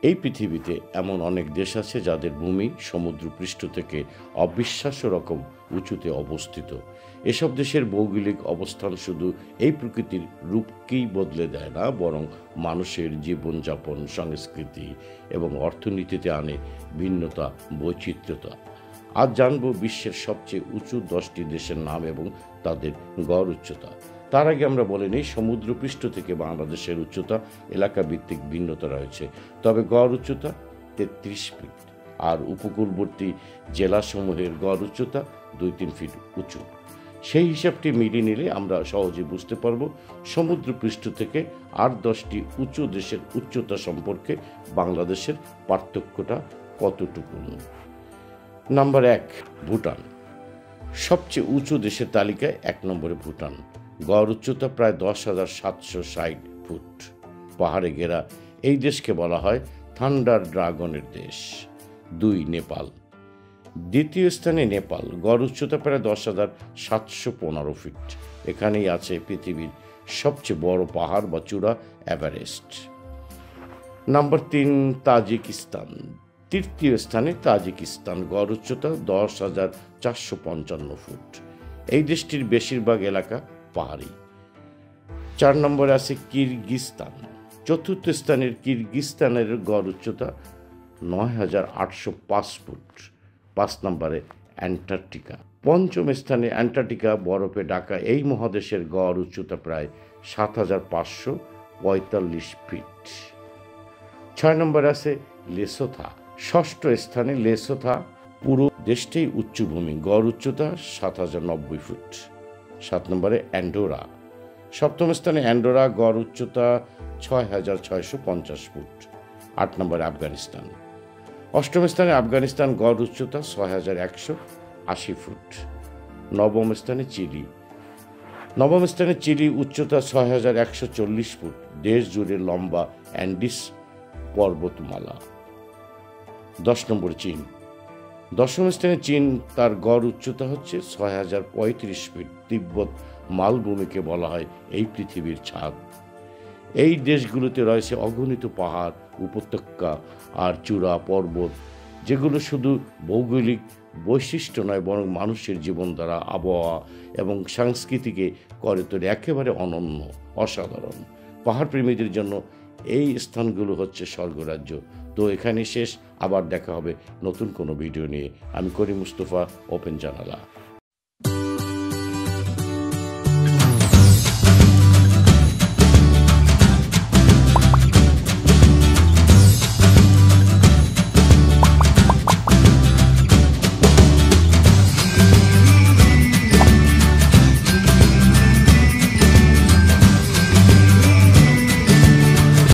এই পৃথিবীতে এমন অনেক দেশ আছে যাদের ভূমি সমুদ্রপৃষ্ঠ থেকে অবিশ্বাস্য রকম উঁচুতে অবস্থিত। এসব দেশের ভৌগোলিক অবস্থান শুধু এই প্রকৃতির রূপকেই বদলে দেয় না, বরং মানুষের জীবনযাপন, সংস্কৃতি এবং অর্থনীতিতে আনে ভিন্নতা, বৈচিত্র্যতা। আজ জানব বিশ্বের সবচেয়ে উঁচু 10টি দেশের নাম এবং তাদের গড় উচ্চতা। তার আগে আমরা বলে নিই, সমুদ্রপৃষ্ঠ থেকে বাংলাদেশের উচ্চতা এলাকা ভিত্তিক ভিন্নতা রয়েছে, তবে গড় উচ্চতা 33 ফিট, আর উপকূলবর্তী জেলাসমূহের গড় উচ্চতা 2-3 ফিট উঁচু। সেই হিসাবটি মিলিয়ে নিলে আমরা সহজে বুঝতে পারব সমুদ্রপৃষ্ঠ থেকে 8-10টি উঁচু দেশের উচ্চতা সম্পর্কে বাংলাদেশের পার্থক্যটা কতটুকু। নাম্বার 1, ভুটান। সবচেয়ে উঁচু দেশের তালিকায় 1 নম্বরে ভুটান। গড় উচ্চতা প্রায় 10,760 ফুট। পাহাড়ে ঘেরা এই দেশকে বলা হয় থান্ডার ড্রাগনের দেশ। 2, নেপাল। দ্বিতীয় স্থানে নেপাল। গড় উচ্চতা প্রায় 10,715 ফিট। এখানেই আছে পৃথিবীর সবচেয়ে বড় পাহাড় বা চূড়া এভারেস্ট। Number 3, Tajikistan. তৃতীয় স্থানে তাজিকিস্তান। গড় উচ্চতা 10,455 ফুট। এই দেশটির বেশিরভাগ এলাকা পাহাড়ি। 4 নম্বরে আছে কিরগিজস্তান। চতুর্থ স্থানের কিরগিজস্তানের গড় উচ্চতা 9,805 ফুট। 5 নম্বরে অ্যান্টার্কটিকা। পঞ্চম স্থানে অ্যান্টার্কটিকা, বরফে ঢাকা এই মহাদেশের গড় উচ্চতা প্রায় 7,545 ফিট। 6 নম্বরে আছে লেসোথো। ষষ্ঠ স্থানে লেসোথো। পুরো দেশটাই উচ্চভূমি। গড় উচ্চতা 7,090 ফুট। 7 নম্বরে অ্যান্ডোরা। সপ্তম স্থানে অ্যান্ডোরা, গড় উচ্চতা 6,650 ফুট। 8 নম্বরে আফগানিস্তান। অষ্টম স্থানে আফগানিস্তান, গড় উচ্চতা 6,180 ফুট। নবম স্থানে চিলি। উচ্চতা 6,140 ফুট। দেশ জুড়ে লম্বা অ্যান্ডিস পর্বতমালা। 10 নম্বরে চীন। দশম স্থানে চীন, তার গড় উচ্চতা হচ্ছে 6,035 ফিট। তিব্বত মালভূমিকে বলা হয় এই পৃথিবীর ছাদ। এই দেশগুলোতে রয়েছে অগণিত পাহাড়, উপত্যকা আর চূড়া পর্বত, যেগুলো শুধু ভৌগোলিক বৈশিষ্ট্য নয়, বরং মানুষের জীবনধারা, আবহাওয়া এবং সংস্কৃতিকে করে তোলে একেবারে অনন্য, অসাধারণ। পাহাড় প্রেমীদের জন্য এই স্থানগুলো হচ্ছে স্বর্গরাজ্য। তো এখানে শেষ, আবার দেখা হবে নতুন কোনো ভিডিও নিয়ে। আমি করিম মুস্তফা, ওপেন জানালা।